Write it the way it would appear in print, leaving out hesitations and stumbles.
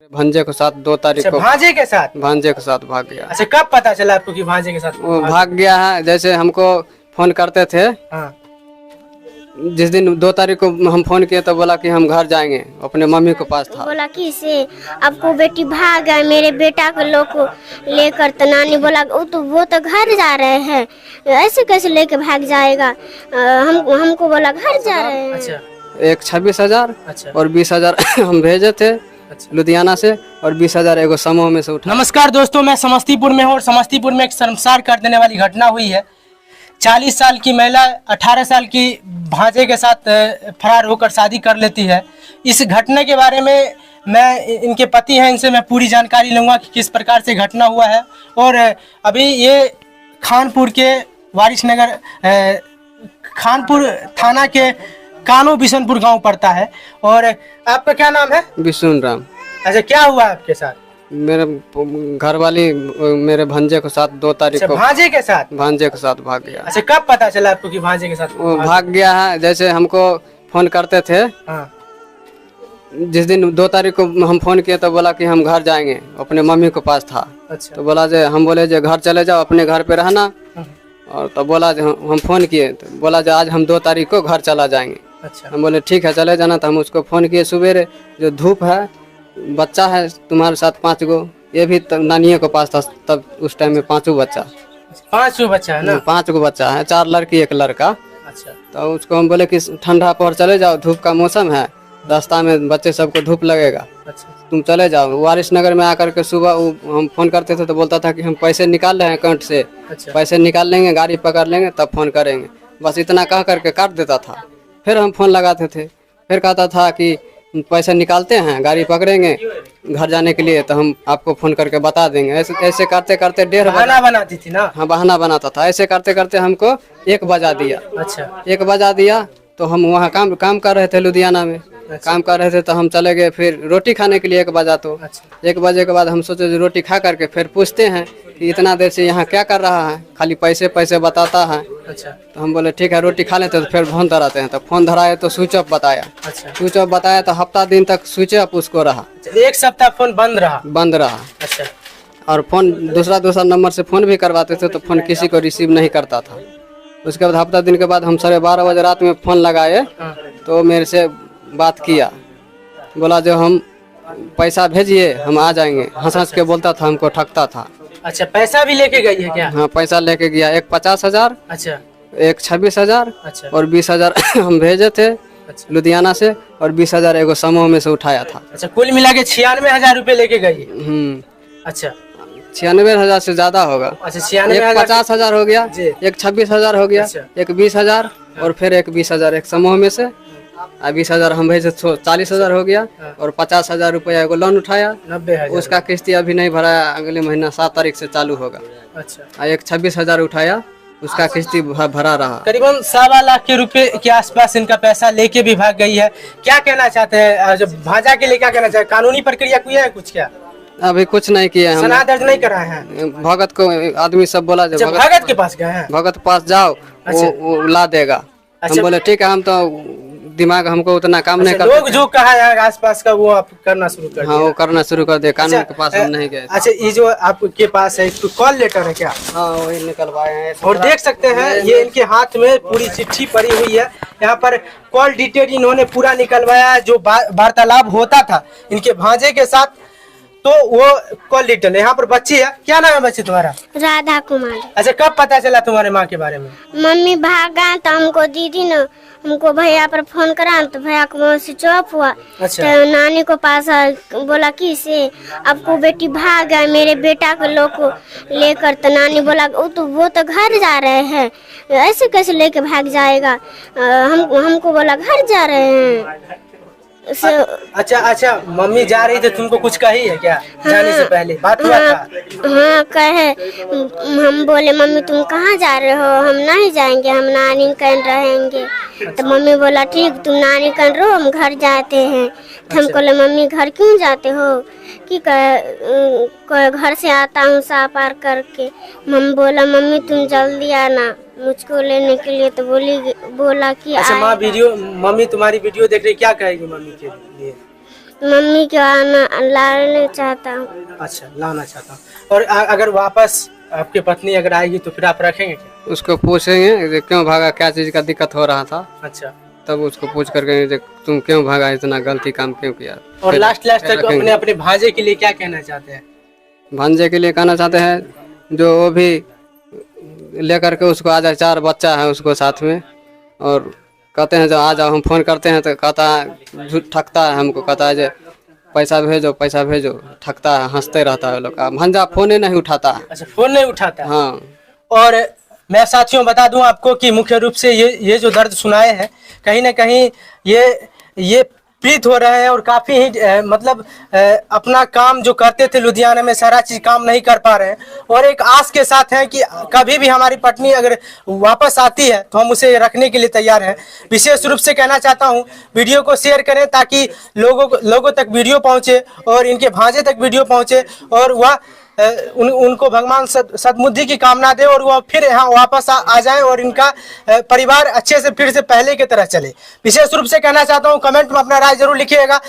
भांजे के साथ 2 तारीख को। भांजे के साथ? भांजे के साथ भाग गया। अच्छा, कब पता चला आपको कि भांजे के साथ वो भाग गया है? जैसे हमको फोन करते थे, हाँ। जिस दिन 2 तारीख को हम फोन किए तो बोला कि हम घर जाएंगे, अपने मम्मी के पास था। बोला कि से आपको बेटी भाग गया, मेरे बेटा को लोग को लेकर। तो नानी बोला वो तो घर जा रहे हैं, ऐसे कैसे लेके भाग जाएगा। हमको बोला घर जा रहे हैं। अच्छा। एक 26,000 अच्छा। और 20,000 हम भेजे थे लुधियाना से, और 20,000 एगो समूह में से उठा। नमस्कार दोस्तों, मैं समस्तीपुर में हूँ और समस्तीपुर में एक शर्मसार कर देने वाली घटना हुई है। 40 साल की महिला 18 साल की भांजे के साथ फरार होकर शादी कर लेती है। इस घटना के बारे में मैं, इनके पति हैं, इनसे मैं पूरी जानकारी लूँगा कि किस प्रकार से घटना हुआ है। और अभी ये खानपुर के वारिसनगर खानपुर थाना के कानो बिशनपुर गांव पड़ता है। और आपका क्या नाम है? विष्णु राम। अच्छा, क्या हुआ आपके साथ? मेरे घरवाली मेरे भांजे के साथ 2 तारीख को। भांजे के साथ? भांजे के साथ भाग गया। अच्छा, कब पता चला आपको कि भांजे के साथ? वो भाग गया है, जैसे हमको फोन करते थे, हाँ। जिस दिन 2 तारीख को हम फोन किए तो बोला कि हम घर जाएंगे, अपने मम्मी के पास था। अच्छा। तो बोला जे हम बोले जे घर चले जाओ, अपने घर पे रहना। और तो बोला जे हम फोन किए तो बोला जे आज हम 2 तारीख को घर चला जाएंगे। अच्छा। हम बोले ठीक है चले जाना। तो हम उसको फोन किए सुबेरे, जो धूप है, बच्चा है तुम्हारे साथ 5 गो, ये भी नानियों के पास था तब उस टाइम में 5 बच्चा। 5 बच्चा है ना? 5 गो बच्चा है, 4 लड़की 1 लड़का। अच्छा। तो उसको हम बोले कि ठंडा पर चले जाओ, धूप का मौसम है, रास्ता में बच्चे सबको धूप लगेगा, अच्छा। तुम चले जाओ। वारिसनगर में आकर के सुबह हम फोन करते थे तो बोलता था कि हम पैसे निकाल रहे हैं अकाउंट से। अच्छा। पैसे निकाल लेंगे, गाड़ी पकड़ लेंगे, तब फोन करेंगे। बस इतना कह करके काट देता था। फिर हम फोन लगाते थे, फिर कहता था कि पैसे निकालते हैं, गाड़ी पकड़ेंगे घर जाने के लिए, तो हम आपको फोन करके बता देंगे। ऐसे ऐसे करते करते 1:30 बहाना बनाती थी ना? हाँ, बहाना बनाता था। ऐसे करते करते हमको 1 बजा दिया। अच्छा। 1 बजा दिया तो हम वहाँ काम कर रहे थे लुधियाना में। काम कर रहे थे तो हम चले गए फिर रोटी खाने के लिए 1 बजा। तो 1 बजे के बाद हम सोचे जो रोटी खा करके फिर पूछते हैं कि इतना देर से यहाँ क्या कर रहा है, खाली पैसे पैसे बताता है। अच्छा। तो हम बोले ठीक है रोटी खा लेते, तो फिर फोन धराते हैं। तो फोन धराए तो स्विच ऑफ बताया। अच्छा। स्विच ऑफ बताया तो हफ्ता दिन तक स्विच ऑफ उसको रहा, 1 सप्ताह फोन बंद रहा? अच्छा। और फोन दूसरा नंबर से फोन भी करवाते थे तो फोन किसी को रिसीव नहीं करता था। उसके बाद हफ्ता दिन के बाद हम 12:30 बजे रात में फोन लगाए तो मेरे से बात किया, बोला जो हम पैसा भेजिए हम आ जाएंगे। हंस हंस के बोलता था, हमको ठगता था। अच्छा, पैसा भी लेके गई है क्या? हाँ, पैसा लेके गया। एक 50,000, अच्छा। एक 26,000 अच्छा। और 20,000 हम भेजे थे लुधियाना से, और 20,000 एगो समूह में से उठाया था। अच्छा, कुल मिला के 96,000 रुपये लेके गई? अच्छा। 96,000 से ज्यादा होगा। अच्छा, एक 96,000। 50,000 हो गया, एक 26,000 हो गया, एक 20,000 और फिर एक 20,000 एक समूह में से। 20,000 हम भेजे, 40,000 हो गया। और 50,000 रुपया एगो लोन उठाया, 90,000। उसका किस्ती अभी नहीं भरा, अगले महीना 7 तारीख से चालू होगा। अच्छा। एक 26,000 उठाया, उसका किस्ती भरा रहा। करीबन 1.25 लाख के रुपए के आसपास इनका पैसा लेके भी भाग गई है। क्या कहना चाहते हैं जब भांजा के लिए, क्या कहना चाहते हैं? कानूनी प्रक्रिया कोई है कुछ? क्या अभी कुछ नहीं किया हम। सना दर्ज नहीं कराए हैं? भगत को आदमी सब बोला जो भगत के पास गए हैं? भगत पास जाओ, वो ला देगा। हम बोले ठीक है, हम तो दिमाग हमको उतना काम नहीं करते। लोग जो कहा है आसपास का वो आप करना शुरू कर दिया? हाँ, वो करना शुरू कर दिया। कानून के पास हम नहीं गए। अच्छा, ये जो आपके पास है इसको कॉल लेटर है क्या? हाँ, वही निकलवाए हैं। और देख सकते हैं ये इनके हाथ में पूरी चिट्ठी पड़ी हुई है। यहाँ पर कॉल डिटेल इन्होंने पूरा निकलवाया, जो वार्तालाप होता था इनके भांजे के साथ, तो वो कॉल डिटेल। यहाँ पर बच्ची है, क्या नाम है बच्ची तुम्हारा? राधा कुमारी। अच्छा, कब पता चला तुम्हारे माँ के बारे में? मम्मी भागा तो हमको दीदी ने हमको भैया पर फोन करा, तो भैया को वहाँ स्विच ऑफ हुआ। अच्छा। तो नानी को पास बोला कि से आपको बेटी भाग गया, मेरे बेटा को लोग को लेकर। तो नानी बोला वो तो घर जा रहे हैं, ऐसे कैसे लेके भाग जाएगा। हमको बोला घर जा रहे हैं। अच्छा, मम्मी जा रही थी, तुमको कुछ कही है क्या? जाने से पहले बात हुआ था? हाँ, कहे। हम बोले मम्मी तुम कहाँ जा रहे हो? हम नहीं जाएंगे, हम नानी कन रहेंगे। तो मम्मी बोला ठीक, तुम नानी कन रहो, हम घर जाते हैं। तो हम बोले मम्मी घर क्यों जाते हो? कि घर से आता हूँ सा पार करके। मम्मी बोला मम्मी तुम जल्दी आना मुझको लेने के लिए। तो बोला कि अच्छा, मम्मी तुम्हारी वीडियो देख रही, क्या कहेगी मम्मी के लिए? मम्मी को लाना चाहता हूँ। अच्छा, लाना चाहता हूँ। और अगर वापस आपकी पत्नी अगर आएगी तो फिर आप रखेंगे क्या? उसको पूछेंगे कि क्यों भागा, क्या चीज़ का दिक्कत हो रहा था, अच्छा। तब उसको पूछ करके कि तुम क्यों भागा, इतना गलती काम क्यों किया। और फिर लास्ट तक रखेंगे। अपने भांजे के लिए क्या कहना चाहते हैं? भांजे के लिए कहना चाहते हैं जो वो भी लेकर के उसको आ जाए, 4 बच्चा है उसको साथ में, और कहते हैं जो आ जाओ, हम फ़ोन करते हैं तो कहता है, झूठ ठगता है हमको, कहता है जो पैसा भेजो पैसा भेजो, ठगता है, हंसते रहता है लोग। भांजा फ़ोन ही नहीं उठाता है। अच्छा, फोन नहीं उठाता है। हाँ। और मैं साथियों बता दूं आपको कि मुख्य रूप से ये जो दर्द सुनाए हैं, कहीं ना कहीं ये पीड़ित हो रहे हैं और काफ़ी ही मतलब अपना काम जो करते थे लुधियाना में सारा चीज़ काम नहीं कर पा रहे हैं, और एक आस के साथ हैं कि कभी भी हमारी पत्नी अगर वापस आती है तो हम उसे रखने के लिए तैयार हैं। विशेष रूप से कहना चाहता हूं, वीडियो को शेयर करें ताकि लोगों तक वीडियो पहुंचे और इनके भांजे तक वीडियो पहुंचे, और वह उनको भगवान सद्बुद्धि की कामना दे और वो फिर यहाँ वापस आ जाएं और इनका परिवार अच्छे से फिर से पहले की तरह चले। विशेष रूप से कहना चाहता हूँ, कमेंट में अपना राय जरूर लिखिएगा।